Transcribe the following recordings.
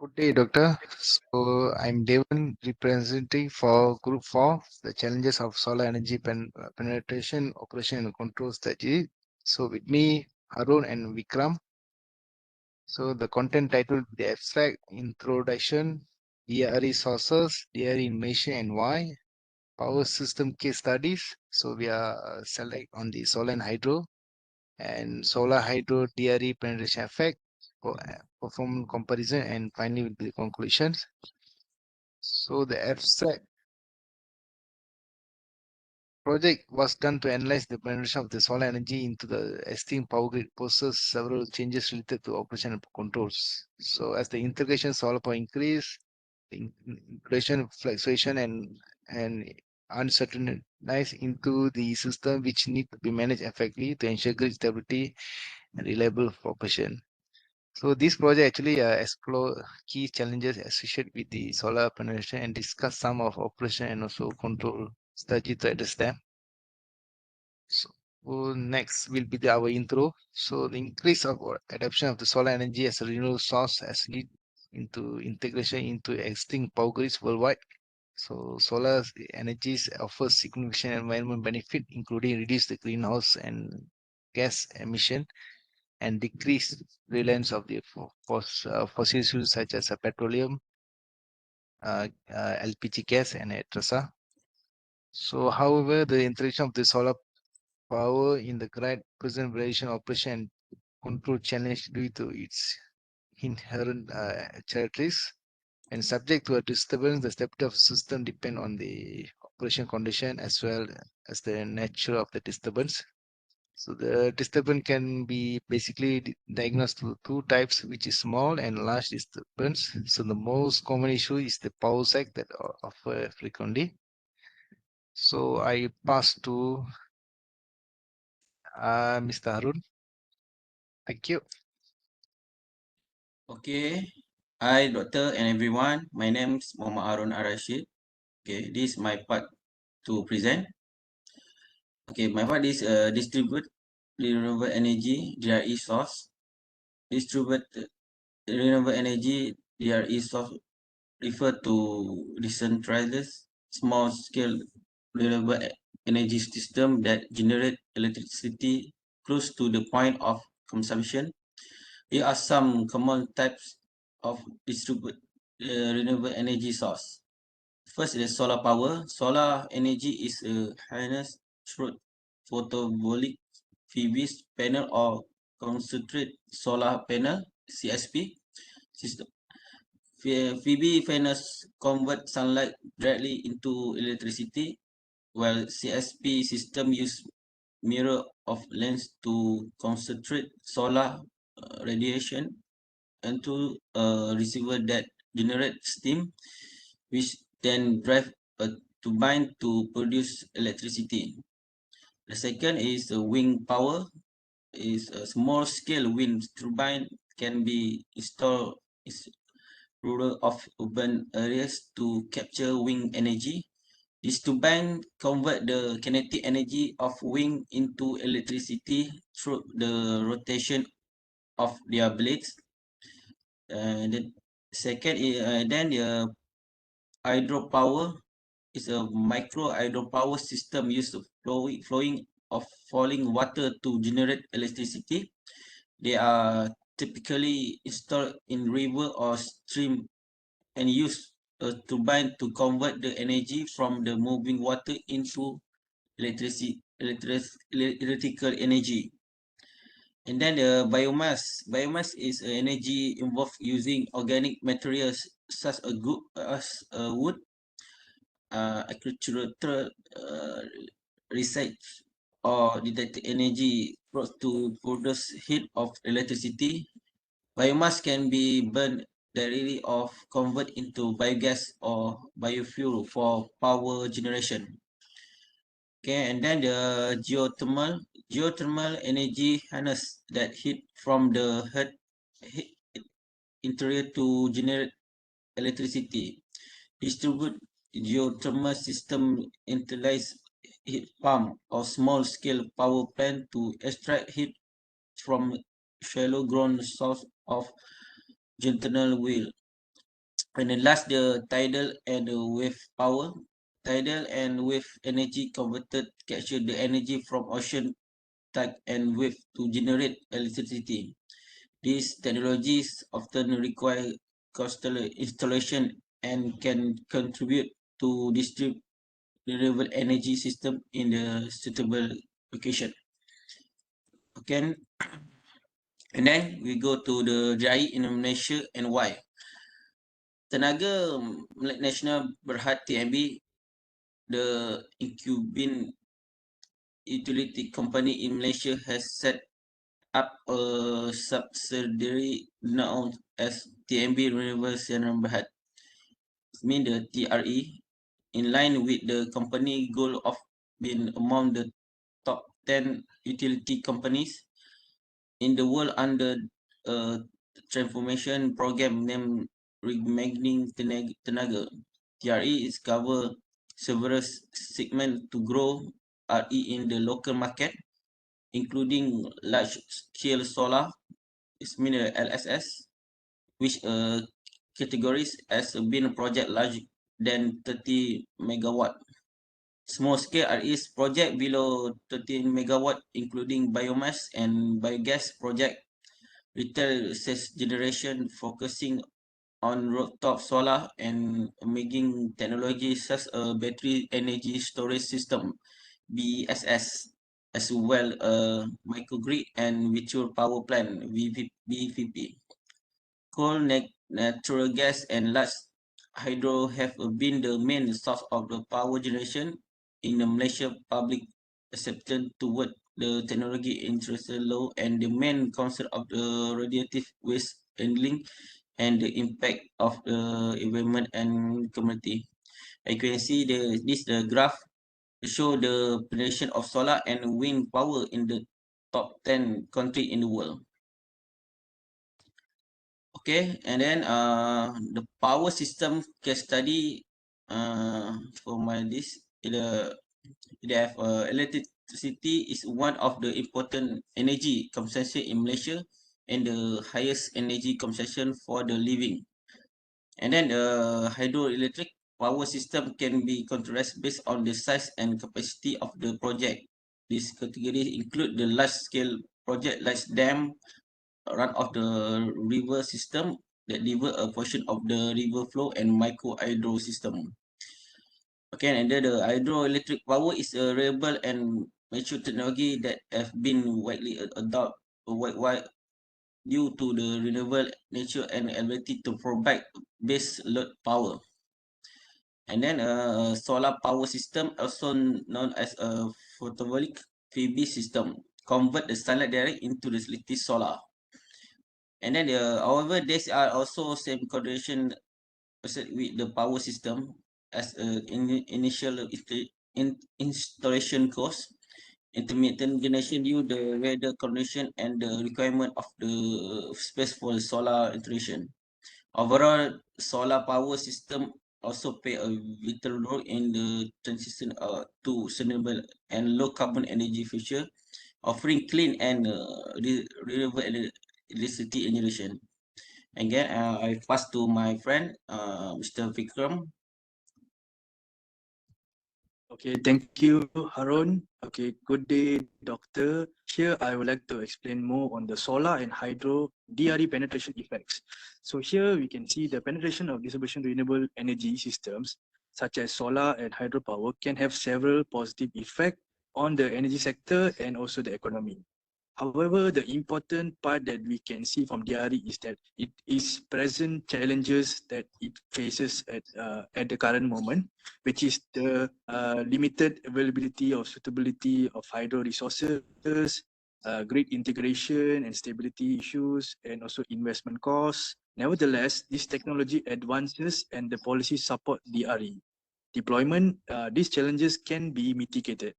Good day, Doctor. So I'm Devon, representing for Group 4, the challenges of solar energy penetration, operation, and control strategy. So with me, Arun and Vikram. So the content title, the abstract introduction, DRE sources, DRE in Malaysia and why, power system case studies. So we are select on the solar and hydro, and solar hydro DRE penetration effect, performance comparison, and finally with the conclusions. So the abstract project was done to analyze the penetration of the solar energy into the existing power grid poses several changes related to operation and controls. So as the integration solar power increase, the integration fluctuation and uncertainty into the system which need to be managed effectively to ensure grid stability and reliable operation. So this project actually explore key challenges associated with the solar penetration and discuss some of operation and also control strategy to address them. So next will be our intro. So the increase of adoption of the solar energy as a renewable source has lead into integration into existing power grids worldwide. So solar energies offers significant environmental benefit, including reduce the greenhouse and gas emission and decrease reliance of the fossil fuels such as petroleum, LPG gas, and etc. So, however, the integration of the solar power in the grid present variation operation and control challenge due to its inherent characteristics and subject to a disturbance. The stability of the system depend on the operation condition as well as the nature of the disturbance. So the disturbance can be basically diagnosed to two types, which is small and large disturbance. So the most common issue is the power sag that occur frequently. So I pass to Mr. Harun. Thank you. Okay, hi doctor and everyone. My name is Muhammad Arun Arashid. Okay, this is my part to present. Okay, my part is distribute renewable energy DRE source. Distribute renewable energy DRE source refer to decentralized small scale renewable energy system that generate electricity close to the point of consumption. Here are some common types of distributed renewable energy source. First is solar power. Solar energy is a harnessed through photovoltaic PV panel or concentrate solar panel (CSP) system. PV panels convert sunlight directly into electricity, while CSP system use mirror of lens to concentrate solar radiation into a receiver that generates steam, which then drive a turbine to produce electricity. The second is wind power. Is a small scale wind turbine can be installed in rural of urban areas to capture wind energy. This turbine convert the kinetic energy of wind into electricity through the rotation of their blades. The second is then the hydropower is a micro hydropower system used to flowing of falling water to generate electricity. They are typically installed in river or stream and use a turbine to convert the energy from the moving water into electrical energy. And then the biomass. Biomass is energy involved using organic materials such as wood, agricultural research, or detected energy to produce heat of electricity. Biomass can be burned directly or convert into biogas or biofuel for power generation. Okay, and then the geothermal energy harness that heat from the earth interior to generate electricity. Distribute geothermal system utilize heat pump or small scale power plant to extract heat from shallow ground source of geothermal well. And then last, the tidal and the wave power. Tidal and wave energy converted capture the energy from ocean, tide, and wave to generate electricity. These technologies often require coastal installation and can contribute to distribute renewable energy system in the suitable location. Okay, and then we go to the DRE in Malaysia and why. Tenaga Nasional Berhad TNB, the incumbent utility company in Malaysia, has set up a subsidiary known as TNB Renewable Siaran Berhad, mean the DRE, in line with the company goal of being among the top 10 utility companies in the world under a transformation program named Reimagining Tenaga. TRE is cover several segments to grow RE in the local market, including large-scale solar, is mean LSS, which categories as being a project larger than 30 megawatt. Small scale REs project below 13 megawatt, including biomass and biogas project, retail sales generation focusing on rooftop solar and emerging technologies such as battery energy storage system BESS, as well microgrid and virtual power plant VVP. Coal, natural gas, and large hydro have been the main source of the power generation in the Malaysia public acceptance toward the technology interest law and the main concern of the radioactive waste handling and the impact of the environment and community. You can see the graph show the penetration of solar and wind power in the top 10 country in the world. Okay, and then the power system case study for my this they have electricity is one of the important energy consumption in Malaysia and the highest energy consumption for the living. And then the hydroelectric power system can be contrasted based on the size and capacity of the project. These categories include the large scale project like dam, run of the river system that deliver a portion of the river flow and micro hydro system. Okay, and then the hydroelectric power is a reliable and mature technology that have been widely adopted worldwide due to the renewable nature and ability to provide base load power. And then a solar power system, also known as a photovoltaic PV system, convert the sunlight direct into the electricity solar. And then, however, there are also same condition with the power system as initial installation cost, intermittent generation due the weather condition and the requirement of the space for the solar installation. Overall, solar power system also play a vital role in the transition to sustainable and low carbon energy future, offering clean and renewable electricity generation. Again, I pass to my friend, Mr. Vikram. Okay, thank you, Harun. Okay, good day, Doctor. Here, I would like to explain more on the solar and hydro DRE penetration effects. So here we can see the penetration of distribution renewable energy systems, such as solar and hydropower, can have several positive effects on the energy sector and also the economy. However, the important part that we can see from DRE is that it is present challenges that it faces at the current moment, which is the limited availability or suitability of hydro resources, grid integration and stability issues, and also investment costs. Nevertheless, this technology advances and the policy support DRE deployment. These challenges can be mitigated,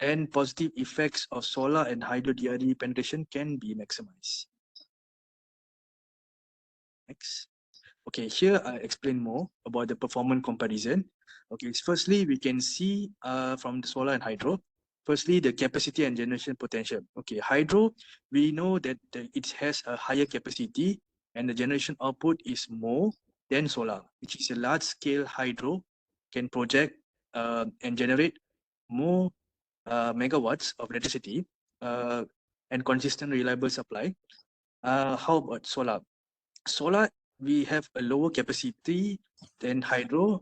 and positive effects of solar and hydro DRE penetration can be maximized. Next. Okay, here I explain more about the performance comparison. Okay, firstly, we can see from the solar and hydro. Firstly, the capacity and generation potential. Okay, hydro, we know that it has a higher capacity and the generation output is more than solar, which is a large-scale hydro, can project and generate more megawatts of electricity and consistent reliable supply. How about solar? Solar, we have a lower capacity than hydro.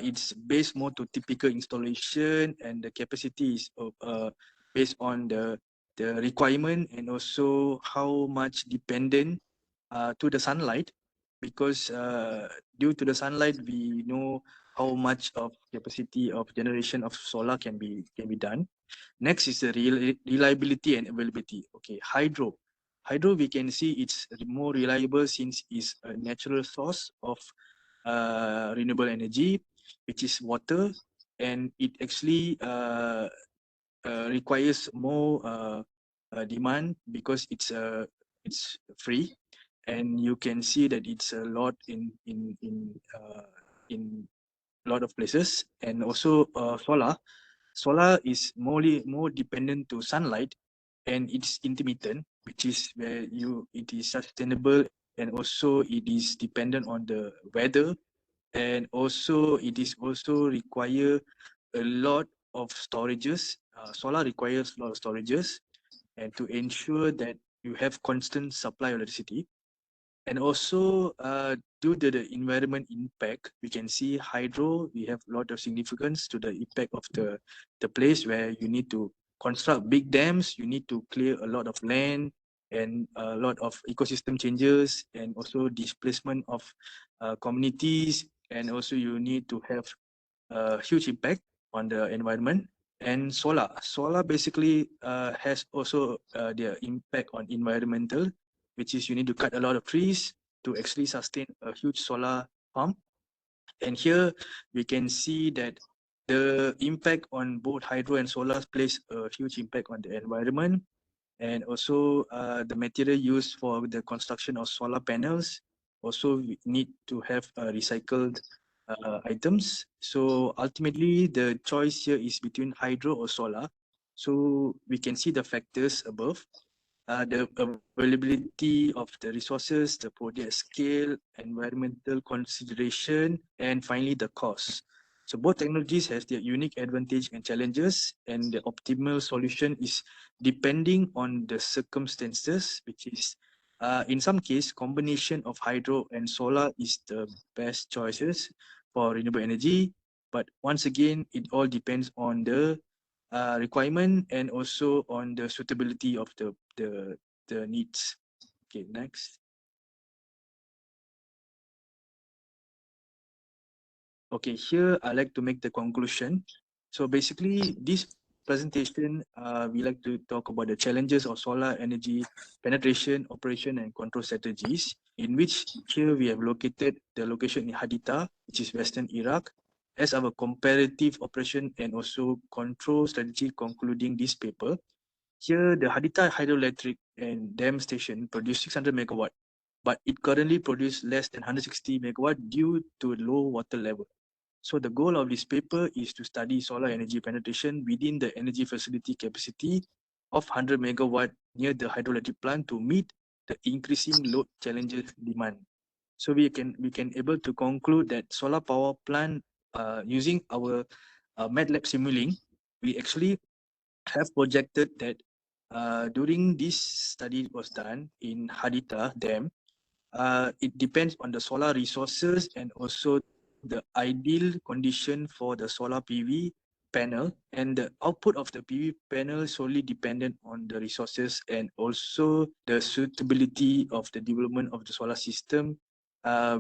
It's based more to typical installation, and the capacity is based on the requirement and also how much dependent to the sunlight, because due to the sunlight we know how much of capacity of generation of solar can be done. Next is the reliability and availability. Okay, hydro. Hydro, we can see it's more reliable since it's a natural source of renewable energy, which is water, and it actually requires more demand because it's free, and you can see that it's a lot in a lot of places. And also solar. Solar is more dependent to sunlight, and it's intermittent, which is where it is sustainable, and also it is dependent on the weather, and also it is also require a lot of storages. Solar requires a lot of storages, and to ensure that you have constant supply of electricity. And also due to the environment impact, we can see hydro, we have a lot of significance to the impact of the place where you need to construct big dams, you need to clear a lot of land, and a lot of ecosystem changes, and also displacement of communities, and also you need to have a huge impact on the environment. And solar basically has also their impact on environmental, which is you need to cut a lot of trees to actually sustain a huge solar farm. And here we can see that the impact on both hydro and solar plays a huge impact on the environment, and also the material used for the construction of solar panels also need to have recycled items. So ultimately the choice here is between hydro or solar. So we can see the factors above, the availability of the resources, the project scale, environmental consideration, and finally the cost. So both technologies has their unique advantage and challenges, and the optimal solution is depending on the circumstances, which is in some case combination of hydro and solar is the best choices for renewable energy. But once again, it all depends on the requirement and also on the suitability of the needs. Okay, next. Okay, here I like to make the conclusion. So basically, this presentation, we like to talk about the challenges of solar energy penetration, operation, and control strategies, in which here we have located the location in Haditha, which is Western Iraq, as our comparative operation and also control strategy concluding this paper. Here, the Haditha hydroelectric and dam station produce 600 megawatt, but it currently produces less than 160 megawatt due to low water level. So the goal of this paper is to study solar energy penetration within the energy facility capacity of 100 megawatt near the hydroelectric plant to meet the increasing load challenges demand. So we can able to conclude that solar power plant using our MATLAB Simulink, we actually have projected that during this study was done in Haditha Dam, it depends on the solar resources and also the ideal condition for the solar PV panel, and the output of the PV panel solely dependent on the resources and also the suitability of the development of the solar system,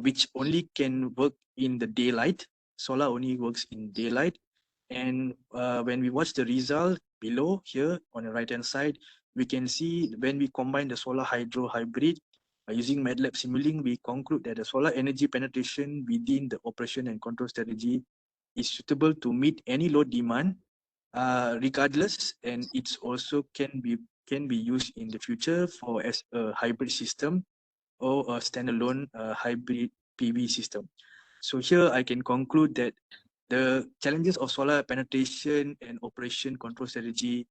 which only can work in the daylight. Solar only works in daylight. And when we watch the result below here on the right hand side, we can see when we combine the solar hydro hybrid using MATLAB Simulink, we conclude that the solar energy penetration within the operation and control strategy is suitable to meet any load demand regardless, and it's also can be used in the future for as a hybrid system or a standalone hybrid PV system. So here I can conclude that the challenges of solar penetration and operation control strategy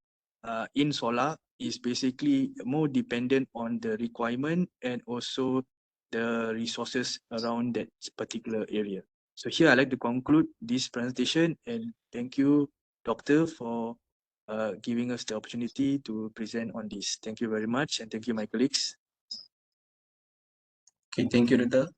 in solar is basically more dependent on the requirement and also the resources around that particular area. So here I'd like to conclude this presentation, and thank you, Doctor, for giving us the opportunity to present on this. Thank you very much, and thank you, my colleagues. Okay, thank you, Doctor.